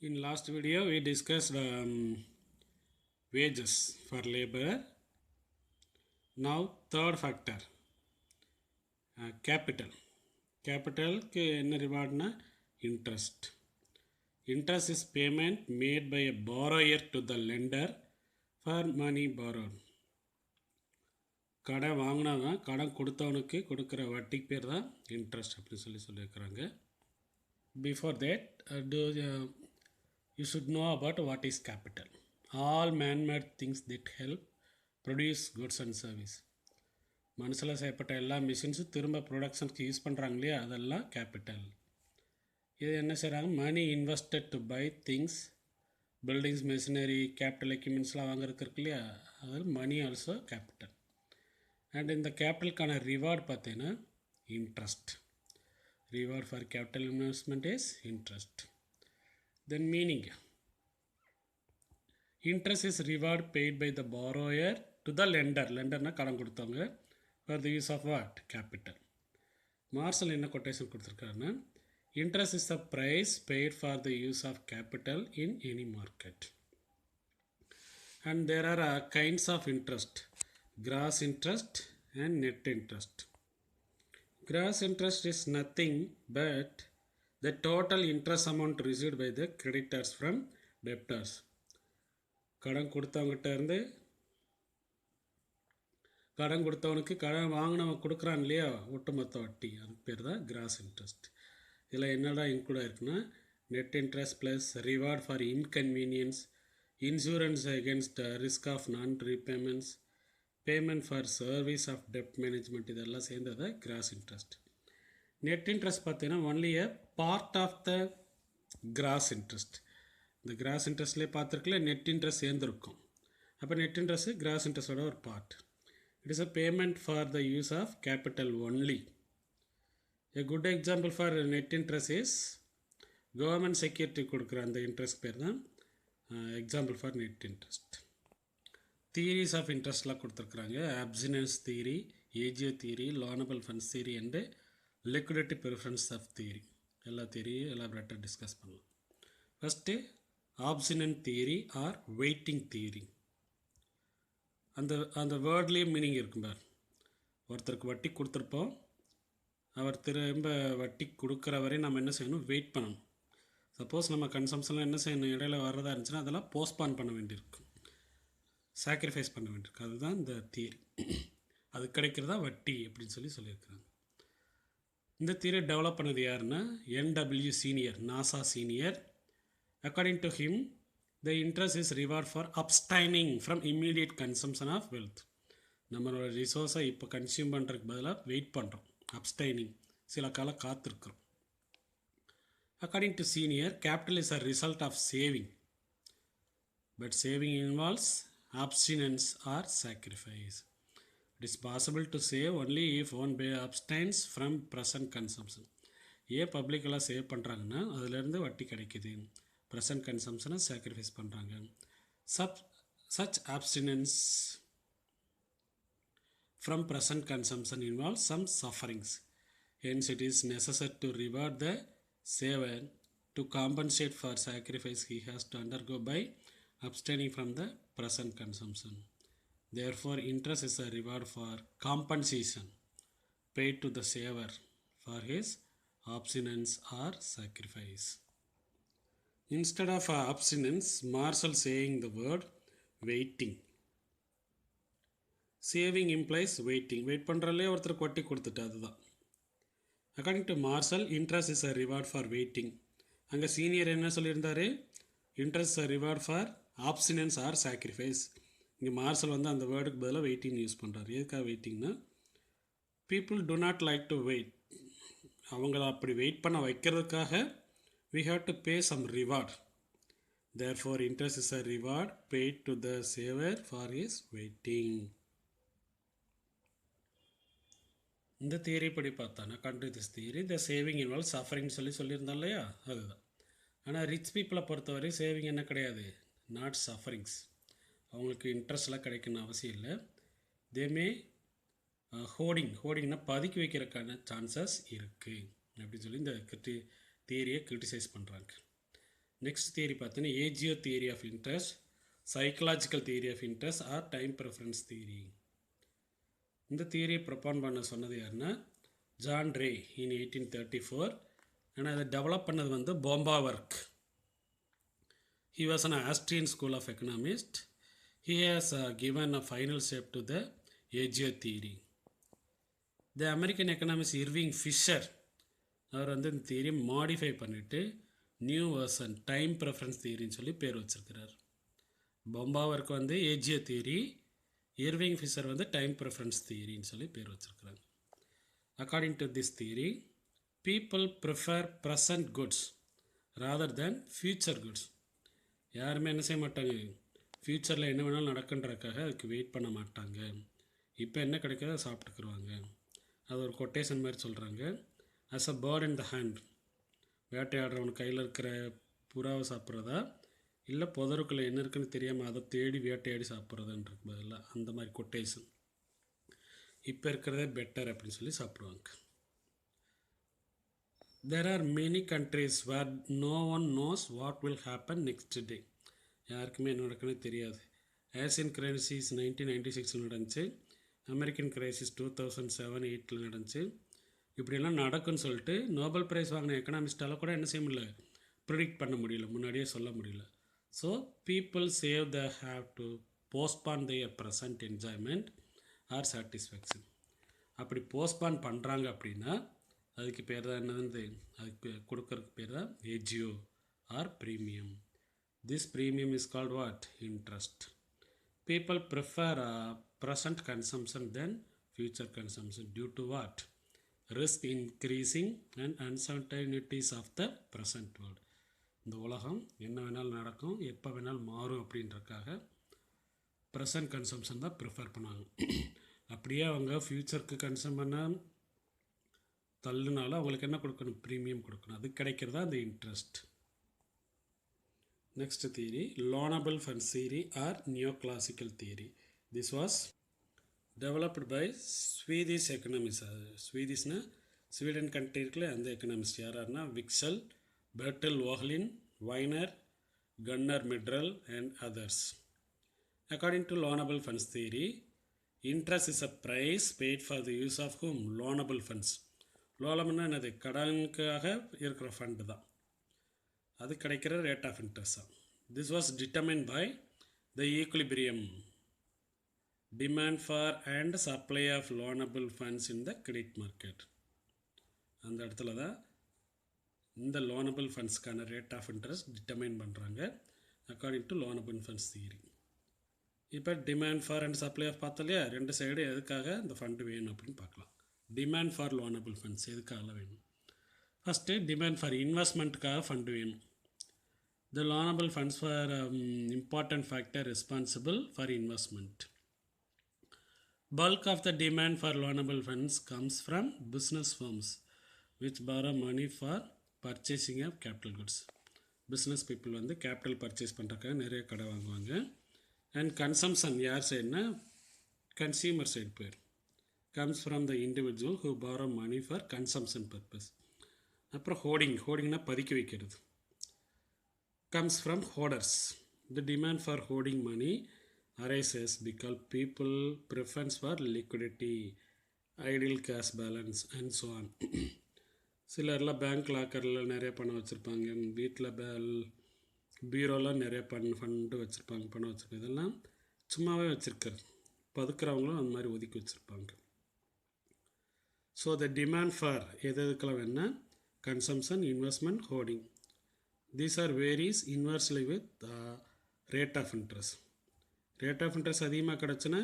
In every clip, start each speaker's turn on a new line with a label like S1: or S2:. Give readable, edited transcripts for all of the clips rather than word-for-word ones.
S1: In last video we discussed wages for labor. Now third factor, capital. Capital के என்ன rewardனா interest. Interest is payment made by a borrower to the lender for money borrowed. கடன் வாங்கினவன் கடன் கொடுத்தவனுக்கு கொடுக்குற வட்டிக்கு பேர் தான் இன்ட்ரெஸ்ட் அப்படின்னு சொல்லியிருக்கிறாங்க. Before that, you should know about what is capital. All man-made things that help produce goods and service. மனுஷில் செய்யப்பட்ட எல்லா மிஷின்ஸும் திரும்ப ப்ரொடக்ஷனுக்கு யூஸ் பண்ணுறாங்க இல்லையா, அதெல்லாம் கேபிட்டல். இது என்ன செய்கிறாங்க, money invested to buy things, buildings, machinery, capital எக்யூப்மெண்ட்ஸ்லாம் வாங்குறதுக்கு இருக்கு இல்லையா, அதில் மணி ஆல்சோ கேபிட்டல். அண்ட் இந்த கேபிட்டலுக்கான ரிவார்டு பார்த்தீங்கன்னா interest. Reward for capital investment is interest. Then meaning, interest is reward paid by the borrower to the lender. Lender na kadan koduthavanga for the use of what? Capital. Marshall enna quotation koduthirukarna, interest is the price paid for the use of capital in any market. And there are kinds of interest: gross interest and net interest. Gross interest is nothing but the total interest amount received by the creditors from debtors. கடன் கொடுத்தவங்ககிட்ட இருந்து கடன் கொடுத்தவனுக்கு கடன் வாங்கினவன் கொடுக்குறான் இல்லையா, ஒட்டுமொத்த வட்டி, அதுக்கு பேர் தான் கிராஸ் இன்ட்ரெஸ்ட். இதில் என்னடா இன்க்ளூட் ஆயிருக்குன்னா, net interest plus reward for inconvenience, insurance against risk of non repayments, payment for service of டெப்ட் மேனேஜ்மெண்ட், இதெல்லாம் சேர்ந்தது கிராஸ் இன்ட்ரெஸ்ட். நெட் இன்ட்ரெஸ்ட் பார்த்தீங்கன்னா only a part of the gross interest. இந்த gross இன்ட்ரெஸ்ட்லேயே பார்த்துருக்கல நெட் இன்ட்ரெஸ்ட் சேர்ந்துருக்கும். அப்போ net interest gross இன்ட்ரெஸ்டோட ஒரு part. It is a payment for the use of capital only. A good example for net interest is government security கொடுக்குற அந்த interest பேர் தான் example for net interest. Theories of இன்ட்ரெஸ்ட்லாம் கொடுத்துருக்குறாங்க. Abstinence theory, agio theory, loanable funds theory and liquidity preference of theory. எல்லா தியரியும் எலாபரேட்டாக discuss பண்ணலாம். First abstinence theory or waiting theory. அந்த வேர்ட்லேயே மீனிங் இருக்கும் பார். ஒருத்தருக்கு வட்டி கொடுத்துருப்போம், அவர் திரும்ப வட்டி கொடுக்குற வரை நம்ம என்ன செய்யணும், வெயிட் பண்ணணும். சப்போஸ் நம்ம கன்சம்ஷன்லாம் என்ன செய்யணும், இடையில வர்றதா இருந்துச்சுன்னா அதெல்லாம் போஸ்ட்பான் பண்ண வேண்டியிருக்கும், சாக்ரிஃபைஸ் பண்ண வேண்டியிருக்கு. அதுதான் இந்த தியரி. அது கிடைக்கிறதா வட்டி அப்படின்னு சொல்லியிருக்கிறாங்க. இந்த தியரி டெவலப் பண்ணது யாருன்னா NW Senior, Nassau Senior. According to him, the interest is reward for abstaining from immediate consumption of wealth. நம்மளோட ரிசோர்ஸை இப்போ கன்சியூம் பண்ணுறதுக்கு பதிலாக வெயிட் பண்ணுறோம், அப்ஸ்டைனிங், சில காலம் காத்திருக்கிறோம். According to Senior, capital is a result of saving, but saving involves abstinence or sacrifice. It is possible to save only if one abstains from present consumption. ஏன் பப்ளிக்கெல்லாம் சேவ் பண்ணுறாங்கன்னா அதுலேருந்து வட்டி கிடைக்கிது, ப்ரெசன்ட் கன்சம்ஷனை சாக்ரிஃபைஸ் பண்ணுறாங்க. such abstinence from present consumption involves some sufferings. Hence it is necessary to reward the saver to compensate for sacrifice he has to undergo by abstaining from the present consumption. Therefore, interest is a reward for compensation paid to the saver for his abstinence or sacrifice. Instead of abstinence, Marshall saying the word waiting. Saving implies waiting. Wait பண்ணுறதுலே ஒருத்தருக்கு வட்டி கொடுத்துட்டு அதுதான். According to Marshall, interest is a reward for waiting. அங்கே Senior என்ன சொல்லியிருந்தாரு, interest a reward for abstinence or sacrifice. இங்கே Marshall வந்து அந்த வேர்டுக்கு பதிலாக வெயிட்டிங் யூஸ் பண்ணுறாரு. எதுக்காக வெயிட்டிங்னா, people do not like to wait, அவங்கள அப்படி வெயிட் பண்ண வைக்கிறதுக்காக we have to pay some reward. Therefore, interest is a reward paid to the saver for his waiting. இந்த தியரி படி பார்த்தானா, country this theory the saving involve suffering சொல்லியிருந்தோம் இல்லையா, அதுதான். ஆனால் ரிச் பீப்புளை பொறுத்தவரை சேவிங் என்ன கிடையாது, நாட் சஃபரிங்ஸ். அவங்களுக்கு இன்ட்ரெஸ்ட்லாம் கிடைக்கணும்னு அவசியம் இல்லை. தேமே ஹோர்டிங்னா பதுக்கி வைக்கிறதுக்கான சான்சஸ் இருக்குது அப்படின்னு சொல்லி இந்த தியரியை கிரிட்டிசைஸ் பண்ணுறாங்க. நெக்ஸ்ட் தியரி பார்த்தீங்கன்னா agio theory of interest, psychological theory of interest or time preference theory. இந்த தியரியை ப்ரொபான் பண்ண சொன்னது யாருன்னா ஜான் ரே இன் 1834. ஆனால் அதை டெவலப் பண்ணது வந்து போம்பாவர்க். He was an Austrian school of economist. He has given a final shape to the Agio theory. The American economist Irving Fisher அவர் வந்து இந்த தியரியை மாடிஃபை பண்ணிவிட்டு நியூ வெர்சன் டைம் ப்ரெஃபரன்ஸ் தியரின்னு சொல்லி பேர் வச்சுருக்கிறார். பொம்பாவருக்கு வந்து ஏஜியோ தியரி, இர்விங் ஃபிஷர் வந்து டைம் ப்ரெஃபரன்ஸ் தியரின்னு சொல்லி பேர் வச்சுருக்கிறாங்க. According to this theory, people prefer present goods rather than future goods. யாருமே என்ன செய்ய மாட்டாங்க, ஃப்யூச்சரில் என்ன வேணாலும் நடக்குன்றதுக்காக அதுக்கு வெயிட் பண்ண மாட்டாங்க. இப்போ என்ன கிடைக்கிறதோ அதை சாப்பிட்டுக்குருவாங்க. அது ஒரு கொட்டேஷன் மாதிரி சொல்கிறாங்க. As a bird in the hand, வேட்டையாடுறவன் கையில் இருக்கிற புறாவை சாப்பிட்றதா, இல்லை புதருக்குள்ளே என்ன இருக்குன்னு தெரியாமல் அதை தேடி வேட்டையாடி சாப்பிட்றதுன்றது பதிலாக அந்த மாதிரி கொட்டேஷன். இப்போ இருக்கிறதே பெட்டர் அப்படின்னு சொல்லி சாப்பிடுவாங்க. There are many countries where no one knows what will happen next day. யாருக்குமே என்ன நடக்குன்னு தெரியாது. ஏசியன் கிரைசிஸ் 1996 நடந்துச்சு, அமெரிக்கன் கிரைசிஸ் 2007-8 நடந்துச்சு. இப்படியெல்லாம் நடக்குன்னு சொல்லிட்டு நோபல் ப்ரைஸ் வாங்கின எக்கனாமிஸ்டால் கூட என்ன செய்ய முடியல, ப்ரிடிக்ட் பண்ண முடியல, முன்னாடியே சொல்ல முடியல. So people save they have to postpone their present enjoyment or satisfaction. அப்படி போஸ்ட்பான் பண்ணுறாங்க அப்படின்னா அதுக்கு பேர் தான் என்னது, அதுக்கு கொடுக்கறதுக்கு பேர் தான் agio or premium. This premium is called what, interest. People prefer present consumption then future consumption due to what, risk increasing and uncertainties of the present world. இந்த உலகம் என்ன வேணாலும் நடக்கும், எப்போ வேணாலும் மாறும் அப்படின்றக்காக ப்ரெசன்ட் கன்சம்ஷன் தான் ப்ரிஃபர் பண்ணுவாங்க. அப்படியே அவங்க ஃப்யூச்சருக்கு கன்சம் பண்ணால் தள்ளுனாலும் அவங்களுக்கு என்ன கொடுக்கணும், ப்ரீமியம் கொடுக்கணும். அது கிடைக்கிறதா அந்த interest. Next theory loanable funds theory or neoclassical theory. This was developed by Swedish economist. ஸ்வீடிஷ்னா ஸ்வீடன் கண்ட்ரி இருக்குல்ல, அந்த எக்கனாமிஸ்ட் யாராருன்னா Wicksell, Bertil Ohlin, Viner, Gunnar Myrdal and others. According to loanable funds theory, interest is a price paid for the use of whom, loanable funds. லோனம்னா என்னது, கடனுக்காக இருக்கிற fund தான், அது கிடைக்கிற ரேட் ஆஃப் இன்ட்ரெஸ்ட் தான். This was determined by the equilibrium demand for and supply of loanable funds in the credit market. அந்த இடத்துல தான் இந்த லோனபிள் ஃபண்ட்ஸ்க்கான ரேட் ஆஃப் இன்ட்ரெஸ்ட் டிட்டர்மைன் பண்ணுறாங்க according to loanable funds theory. இப்போ demand for and supply of பார்த்தோம் இல்லையா, ரெண்டு சைடு எதுக்காக இந்த ஃபண்டு வேணும் அப்படின்னு பார்க்கலாம். டிமாண்ட் ஃபார் லோனபிள் ஃபண்ட்ஸ் எதுக்காக வேணும், ஃபஸ்ட்டு டிமாண்ட் ஃபார் இன்வெஸ்ட்மெண்ட்டுக்காக ஃபண்டு வேணும். The loanable funds for important factor responsible for investment. Bulk of the demand for loanable funds comes from business firms which borrow money for purchasing of capital goods. Business people வந்து capital purchase பண்ணுறதுக்காக நிறைய கடை வாங்குவாங்க. And consumption யார் சைடுனா consumer side பேர், comes from the individual who borrow money for consumption purpose. அப்புறம் ஹோர்டிங்னா பதுக்கி வைக்கிறது, comes from ஹோர்டர்ஸ். The demand for hoarding money arises because people preference for liquidity, idle cash balance and so on. சிலர்லாம் bank லாக்கரில் நிறைய பணம் வச்சுருப்பாங்க, வீட்டில் பீரோலாம் நிறைய ஃபண்டு வச்சுருப்பாங்க, பணம் வச்சுருப்பாங்க. இதெல்லாம் சும்மாவே வச்சுருக்காரு, பதுக்கிறவங்களும் அந்த மாதிரி ஒதுக்கி வச்சுருப்பாங்க. ஸோ த டிமாண்ட் ஃபார் எதுக்கெல்லாம் வேணுன்னா consumption, investment, hoarding. These are varies inversely with rate of interest. Rate of interest அதிகமாக கிடச்சுன்னா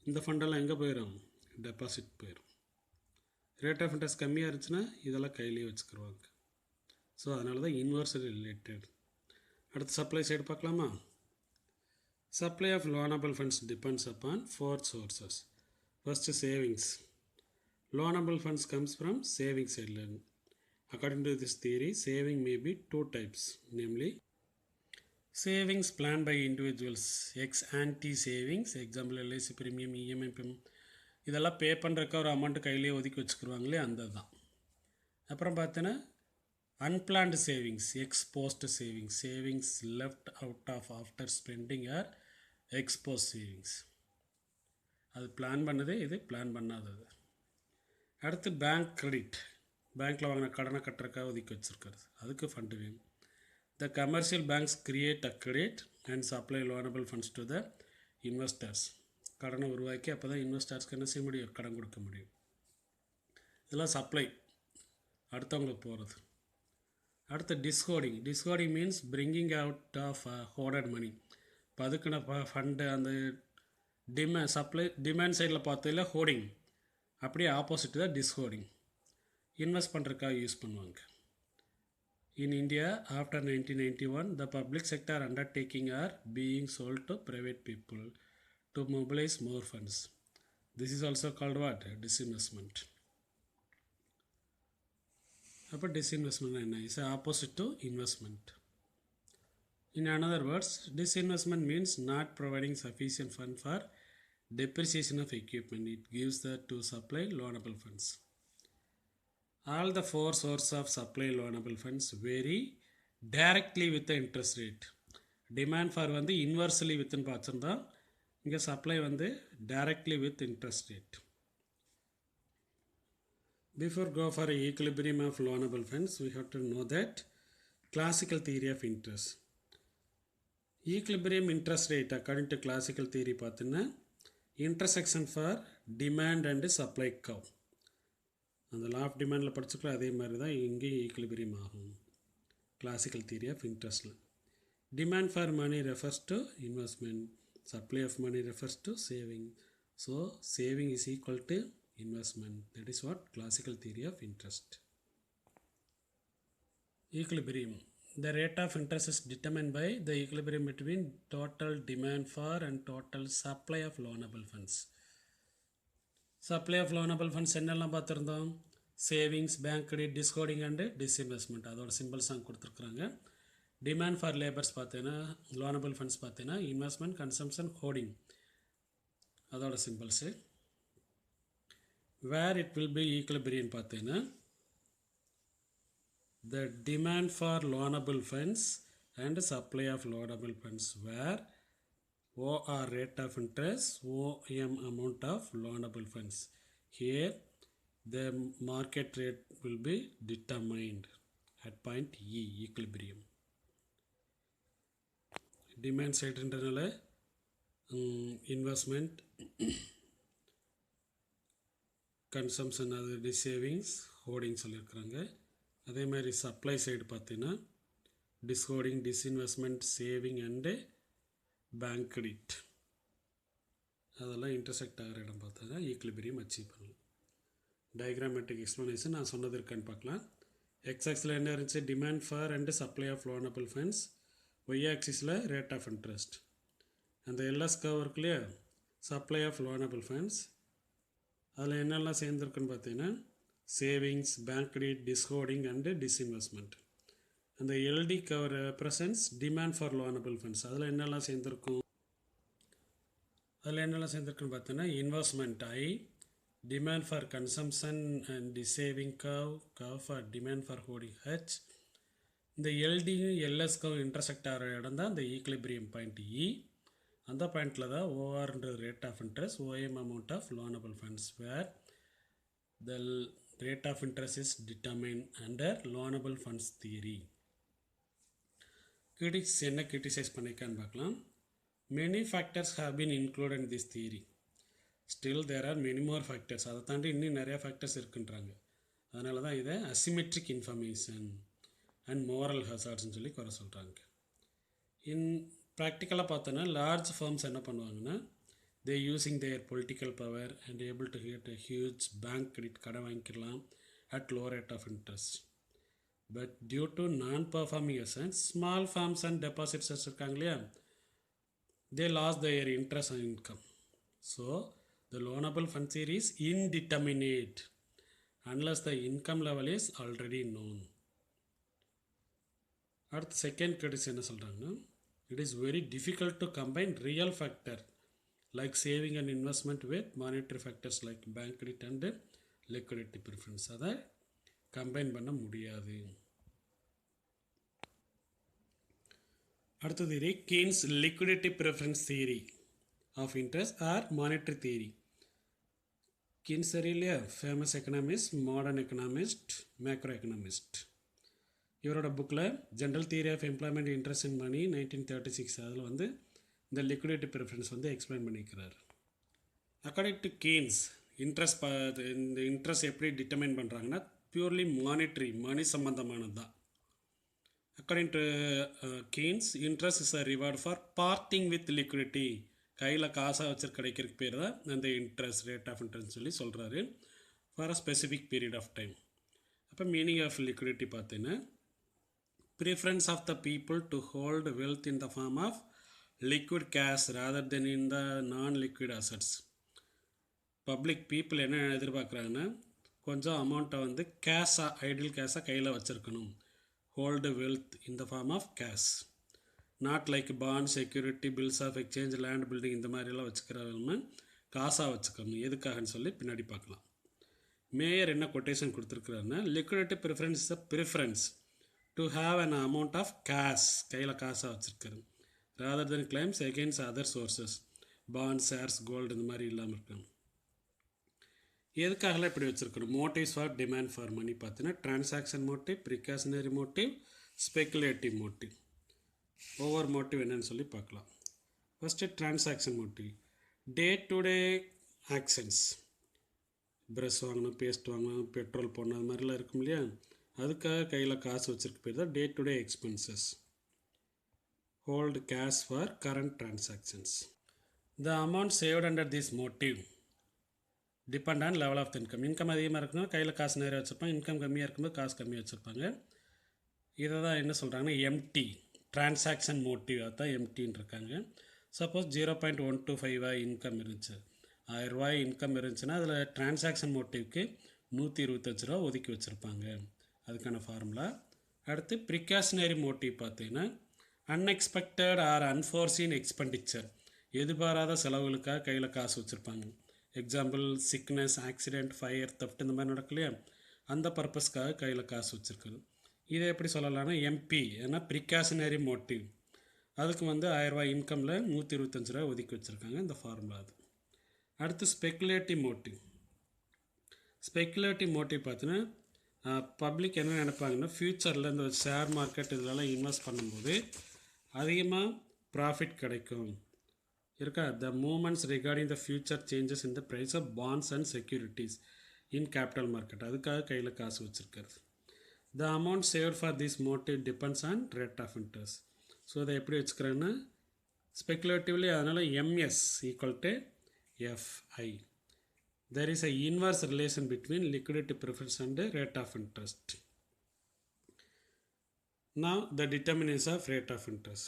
S1: இந்த ஃபண்டெல்லாம் எங்கே போயிடும், டெபாசிட் போயிடும். ரேட் ஆஃப் இன்ட்ரெஸ்ட் கம்மியாக இருந்துச்சுன்னா இதெல்லாம் கையிலேயே வச்சுக்கிடுவாங்க. ஸோ அதனால தான் இன்வெர்ஸ்லி ரிலேட்டட். அடுத்து சப்ளை சைடு பார்க்கலாமா. Supply of loanable funds depends upon 4 sources. First savings. Loanable funds comes from saving சைடில். According to this theory, saving may be 2 types, namely savings planned by individuals, ex ante savings, example LIC premium, EMI இதெல்லாம் பே பண்ணுறக்க ஒரு amount கையிலேயே ஒதுக்கி வச்சுக்கிடுவாங்களே அந்த தான். அப்புறம் பார்த்தோன்னா unplanned savings, exposed savings, savings left out of after spending or exposed savings. அது plan பண்ணது, இது பிளான் பண்ணாதது. அடுத்து பேங்க் கிரெடிட், பேங்க்கில் வாங்கின கடனை கட்டுறக்காக ஒதுக்கி வச்சுருக்கிறது, அதுக்கு ஃபண்டு வேணும். The commercial banks create a credit and supply லோனபிள் funds to the investors. கடனை உருவாக்கி அப்போ தான் இன்வெஸ்டர்ஸ்க்கு என்ன செய்ய முடியும், கடன் கொடுக்க முடியும். இதெல்லாம் சப்ளை, அடுத்தவங்களுக்கு போகிறது. அடுத்து டிஸ்ஹோர்டிங். டிஸ்ஹோர்டிங் மீன்ஸ் பிரிங்கிங் அவுட் ஆஃப் ஹோர்டட் மணி. இப்போ அதுக்குன்னு ஃபண்டு அந்த டிமாண்ட் சைடில் பார்த்ததில்ல ஹோர்டிங், அப்படியே ஆப்போசிட் தான் டிஸ்ஹோர்டிங். இன்வெஸ்ட் பண்ணுறதுக்காக யூஸ் பண்ணுவாங்க. In India, after 1991, the public sector undertaking are being sold to private people to mobilize more funds. This is also called what? Disinvestment. But disinvestment is opposite to investment. In other words, disinvestment means not providing sufficient fund for depreciation of equipment. It gives that to supply loanable funds. All the four sources of supply loanable funds vary directly with the interest rate. Demand for வந்து inversely within பார்த்துருந்தா, இங்கே supply வந்து directly with interest rate. Before go for a equilibrium of loanable funds, we have to know that classical theory of interest. Equilibrium interest rate according to classical theory பார்த்தீங்கன்னா intersection for demand and supply curve. அந்த law of டிமாண்டில் படிச்சுக்கலாம், அதே மாதிரி தான் இங்கேயும் equilibrium ஆகும். Classical theory of இன்ட்ரெஸ்டில் demand for money refers to investment, supply of money refers to saving. So saving is equal to investment. That is what classical theory of interest. Equilibrium. The rate of interest is determined by the equilibrium between total demand for and total supply of loanable funds. Supply of loanable funds என்னெல்லாம் பார்த்துருந்தோம், savings, bank credit, dishoarding and disinvestment, அதோட symbols அங்கே கொடுத்துருக்குறாங்க. Demand for labours பார்த்தீங்கன்னா loanable funds பார்த்தீங்கன்னா investment, consumption, hoarding, அதோட symbols. Where it will be equilibrium பார்த்தீங்கன்னா the demand for loanable funds and supply of loanable funds where OR rate of interest, OM amount of loanable funds. Here the market rate will be determined at point E, equilibrium. Demand side internal investment, consumption அது savings, hoarding சொல்லியிருக்கிறாங்க. அதே மாதிரி supply side பார்த்தீங்கன்னா dishoarding, disinvestment, saving and bank credit, அதெல்லாம் intersect ஆகிற இடம் பார்த்தா equilibrium achieve பண்ணலாம். டயக்ராமேட்டிக் எக்ஸ்ப்ளனேஷன் நான் சொன்னது இருக்கான்னு பார்க்கலாம். எக்ஸ் ஆக்ஸில் என்ன இருந்துச்சு, demand for and supply of loanable funds. Y ஆக்சிஸில் ரேட் ஆஃப் இன்ட்ரெஸ்ட். அந்த எல்எஸ் கர்வ் இருக்கு இல்லையா, சப்ளை ஆஃப் லோனபிள் ஃபண்ட்ஸ், அதில் என்னெல்லாம் சேர்ந்துருக்குன்னு பார்த்தீங்கன்னா savings, bank credit, dishoarding and disinvestment. அந்த LD curve represents demand for loanable funds. அதில் என்னெல்லாம் சேர்ந்துருக்குன்னு பார்த்தீங்கன்னா investment I, demand for consumption and the saving curve for demand for hoarding H. இந்த எல்டியும் எல்எஸ் கர்வ் இன்டர்செக்ட் ஆகிற இடம் தான் இந்த ஈக்குலிபிரியம் பாயிண்ட் இ. அந்த பாயிண்டில் தான் ஓஆர்ன்றது rate of interest, OM amount of loanable funds where the rate of interest is determine under loanable funds theory. Critics என்ன கிரிட்டிசைஸ் பண்ணியிருக்கான்னு பார்க்கலாம். Many factors have been included in this theory. Still there are many more factors. அதை தாண்டி இன்னும் நிறையா factors இருக்குன்றாங்க. அதனால தான் இதை அசிமெட்ரிக் இன்ஃபர்மேஷன் அண்ட் மோரல் ஹசார்ட்ஸ்னு சொல்லி குறை சொல்கிறாங்க. இன் ப்ராக்டிக்கலாக பார்த்தோன்னா லார்ஜ் ஃபார்ம்ஸ் என்ன பண்ணுவாங்கன்னா they using their political power and able to get a huge bank credit, கடை வாங்கிக்கலாம் at low rate of interest. But due to non-performing assets, small firms and deposits இருக்காங்க இல்லையா, they lost their interest and income. So the loanable fund series is indeterminate unless the income level is already known. அடுத்து second credits என்ன சொல்கிறாங்கன்னா, it is very difficult to combine real factor like saving and investment with monetary factors like bank credit and liquidity preference. அதை combine பண்ண முடியாது. அடுத்த theory Keynes liquidity preference theory of interest or monetary theory. Keynes தெரியலையா, famous economist, modern economist, macro economist. இவரோட புக்கில் general theory of employment interest in money 1936 அதில் வந்து இந்த லிக்விடிட்டி ப்ரிஃபரன்ஸ் வந்து எக்ஸ்பிளைன் பண்ணிக்கிறார். அக்கார்டிங் டு கீன்ஸ் இந்த இன்ட்ரெஸ்ட் எப்படி டிட்டர்மைன் பண்ணுறாங்கன்னா பியூர்லி மானிட்ரி, மணி சம்பந்தமானது தான். According to Keynes interest is a reward for parting with liquidity. கையில் காசாக வச்சு கிடைக்கிறதுக்கு பேர் தான் அந்த இன்ட்ரெஸ்ட், ரேட் ஆஃப் இன்ட்ரெஸ்ட் சொல்லி சொல்கிறாரு, for a specific period of time. அப்போ மீனிங் ஆஃப் லிக்விடிட்டி பார்த்தீங்கன்னா preference of the people to hold wealth in the form of liquid cash rather than in the non-liquid assets. Public people என்ன எதிர்பார்க்குறாங்கன்னா கொஞ்சம் அமௌண்ட்டை வந்து கேஷாக, ideal கேஷாக கையில் வச்சுருக்கணும். Hold wealth in the form of cash, not like bond, security, bills of exchange, land building இந்த மாதிரிலாம் வச்சுக்கிறவங்க காசாக வச்சுக்கணும். எதுக்காகன்னு சொல்லி பின்னாடி பார்க்கலாம். மேயர் என்ன கொட்டேஷன் கொடுத்துருக்குறாருன்னா liquidity preference is a preference to have an amount of cash, கையில் காசாக வச்சுருக்காரு, rather than claims against other sources, bonds, shares, gold இந்த மாதிரி இல்லாமல் இருக்கணும். எதுக்காகலாம் இப்படி வச்சுருக்கணும்? Motives for demand for money பார்த்தீங்கன்னா transaction motive, precautionary motive, speculative motive. ஒவ்வொரு மோட்டிவ் என்னன்னு சொல்லி பார்க்கலாம். First transaction motive, day to day actions, brush வாங்கணும், பேஸ்ட் வாங்கணும், பெட்ரோல் போடணும், அது மாதிரிலாம் இருக்கும் இல்லையா, அதுக்காக கையில் காசு வச்சுருக்க பேர் தான் day to day expenses. Hold cash for current transactions. The amount saved under this motive depend on level of the income. Income அதிகமாக இருக்கணும், கையில் காசு நிறைய வச்சுருப்பாங்க. இன்கம் கம்மியாக இருக்கும்போது காசு கம்மியாக வச்சுருப்பாங்க. இதை தான் என்ன சொல்கிறாங்கன்னா எம்டி, டிரான்சாக்ஷன் மோட்டிவ், அதுதான் எம்டின்னு இருக்காங்க. சப்போஸ் 0.125 இன்கம் இருந்துச்சு, 1000 ரூபாய் இன்கம் இருந்துச்சுன்னா அதில் டிரான்சாக்ஷன் மோட்டிவ்க்கு 125 ரூபா ஒதுக்கி வச்சுருப்பாங்க. அதுக்கான ஃபார்முலா. அடுத்து ப்ரிகாஷனரி மோட்டிவ் பார்த்தீங்கன்னா அன்எக்ஸ்பெக்டட் ஆர் அன்ஃபோர்சீன் எக்ஸ்பெண்டிச்சர், எதிர்பாராத செலவுகளுக்காக கையில் காசு வச்சுருப்பாங்க. Example sickness, accident, fire, theft இந்த மாதிரி நடக்கலையா, அந்த பர்பஸ்க்காக கையில் காசு வச்சுருக்குது. இதை எப்படி சொல்லலாம்னா எம்பி, ஏன்னா ப்ரிகாஷனரி மோட்டிவ், அதுக்கு வந்து 1000 ரூபாய் இன்கமில் 125 ரூபா ஒதுக்கி வச்சுருக்காங்க, இந்த ஃபார்முலா அது. அடுத்து ஸ்பெகுலேட்டிவ் மோட்டிவ். ஸ்பெகுலேட்டிவ் மோட்டிவ் பார்த்தீங்கன்னா பப்ளிக் என்ன நினைப்பாங்கன்னா ஃப்யூச்சரில் இந்த ஷேர் மார்க்கெட் இதெல்லாம் இன்வெஸ்ட் பண்ணும்போது அதிகமாக ப்ராஃபிட் கிடைக்கும் இருக்கா. The movements regarding the future changes in the price of bonds and securities in capital market, அதுக்காக கையில் காசு வச்சுருக்காரு. The amount saved for this motive depends on rate of interest. So அதை எப்படி வச்சுக்கிறேன்னா ஸ்பெகுலேட்டிவ்லி, அதனால் MS equal to FI. There is an inverse relation between liquidity preference and rate of interest. Now the determinants of rate of interest.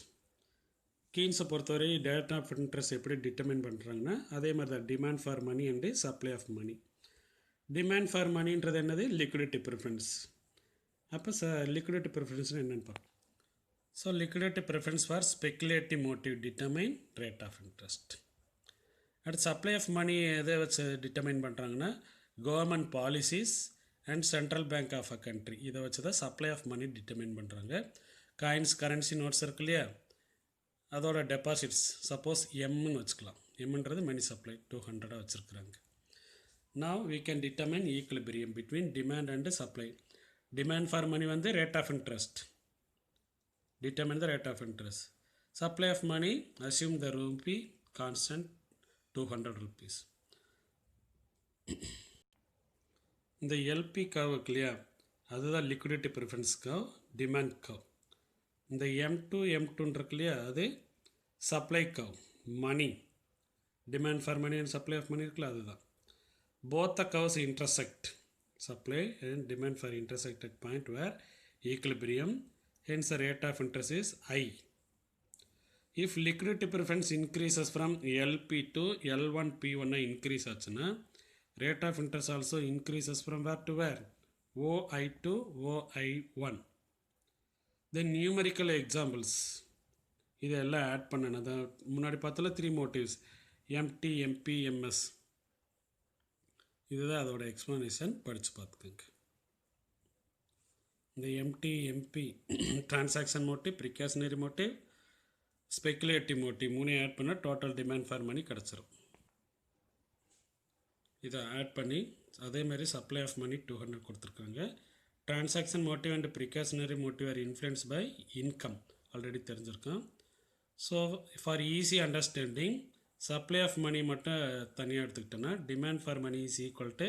S1: கீன்ஸை பொறுத்தவரை rate of interest எப்படி determine பண்ணுறாங்கன்னா அதே மாதிரி தான் demand for money and supply of money. Demand for மணின்றது என்னது? Liquidity preference. அப்போ லிக்விடிட்டி ப்ரிஃபரன்ஸ்னு என்னென்னு பார்ப்போம். So liquidity preference for speculative motive determine rate of interest. அடுத்து சப்ளை ஆஃப் மணி எதை வச்சு டிட்டர்மைன் பண்ணுறாங்கன்னா government policies and central bank of a country, இதை வச்சு தான் சப்ளை ஆஃப் மணி டிட்டர்மைன் பண்ணுறாங்க. காயின்ஸ், கரன்சி நோட்ஸ் இருக்கு இல்லையா, அதோட டெபாசிட்ஸ் சப்போஸ் எம்னு வச்சுக்கலாம். எம்ன்றது மணி சப்ளை 200 வச்சுருக்குறாங்க. Now we can determine equilibrium between demand and supply. Demand for money வந்து rate of interest, determine the rate of interest. Supply of money assume the rupee constant 200 rupees. இந்த LP curve இருக்கு இல்லையா, அதுதான் liquidity preference curve, demand curve. இந்த M2 இருக்கு இல்லையா, அது supply curve, money, demand for money and supply of money இருக்குல்ல, அதுதான். Both the curves intersect, supply and demand for intersected point where equilibrium, hence the rate of interest is I. If liquidity preference increases from LP to L1 P1 increase ஆச்சுன்னா rate of interest also increases from where to where? OI to OI1. Then numerical examples இதெல்லாம் add பண்ணணும். அதான் முன்னாடி பார்த்தால 3 motives MT, MP, MS. இதுதான் அதோட explanation, படித்து பார்த்துக்கோங்க. இந்த MT, MP transaction motive, precautionary motive, speculative motive 3 add பண்ணால் டோட்டல் டிமாண்ட் ஃபார் மணி கிடச்சிரும். இதை ஆட் பண்ணி அதே மாதிரி சப்ளை ஆஃப் மணி 200 கொடுத்துருக்காங்க. Transaction motive and precautionary motive are influence by income already தெரிஞ்சிருக்கோம். So for easy understanding supply of money மட்டும் தனியாக எடுத்துக்கிட்டோன்னா demand for money is equal to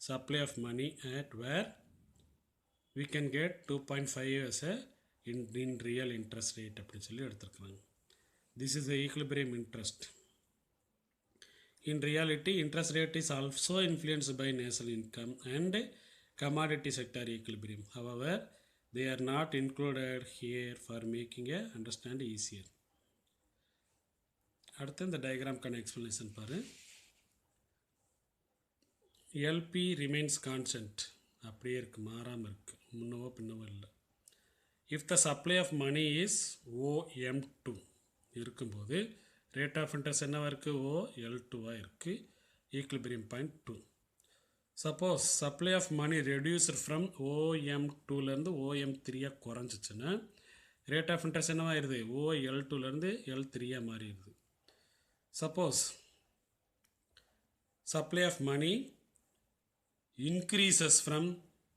S1: supply of money at where we can get 2.5 as a in real interest rate அப்படின்னு சொல்லி எடுத்துருக்குறாங்க. This is the equilibrium interest. In reality, interest rate is also influenced by national income and commodity sector equilibrium. However, they are not included here for making a understand easier. அடுத்து இந்த டயக்ராம்க்கான explanation பாரு. LP remains constant, அப்படியே இருக்குது, மாறாமல் இருக்குது, முன்னவோ பின்னவோ இல்லை. If the supply of money is OM2 இருக்கும்போது ரேட் ஆஃப் இன்ட்ரெஸ்ட் என்னவாக இருக்குது? OL2வாக இருக்குது. Equilibrium point 2. Suppose supply of money reduced from OM2லேருந்து OM3யாக குறைஞ்சிச்சுன்னா ரேட் ஆஃப் இன்ட்ரெஸ்ட் என்னவாகிடுது? OL2லேருந்து L3யாக மாறிடுது. Suppose supply of money increases from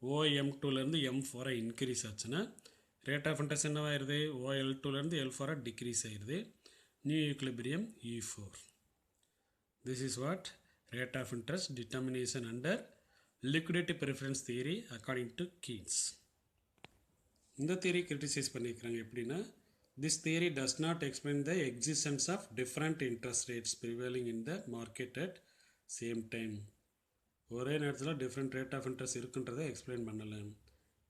S1: OM2லேருந்து M4 இன்க்ரீஸ் ஆச்சுன்னா ரேட் ஆஃப் இன்ட்ரெஸ்ட் என்னவாகிடுது? OL2லேருந்து L4 டிக்ரீஸ் ஆகிடுது. New equilibrium E4. This is what rate of interest determination under liquidity preference theory according to Keynes. இந்த தியரி கிரிட்டிசைஸ் பண்ணியிருக்கிறாங்க. எப்படின்னா, this theory does not explain the existence of different interest rates prevailing in the market at same time. ஒரே நேரத்தில் different rate of interest இருக்குன்றதை explain பண்ணலை.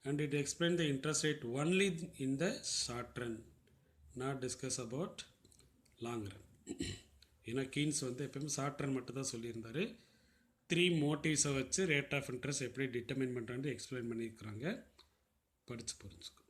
S1: And it explain the interest rate only in the short run, not discuss about long run. ஏன்னா Keynes எப்போயுமே short run மட்டும் தான் சொல்லியிருந்தார். 3 மோட்டிவ்ஸை வச்சு ரேட் ஆஃப் இன்ட்ரெஸ்ட் எப்படி டிட்டர்மின் பண்ணுறான்னு எக்ஸ்பிளைன் பண்ணியிருக்கிறாங்க. படித்து புரிஞ்சுக்கோ.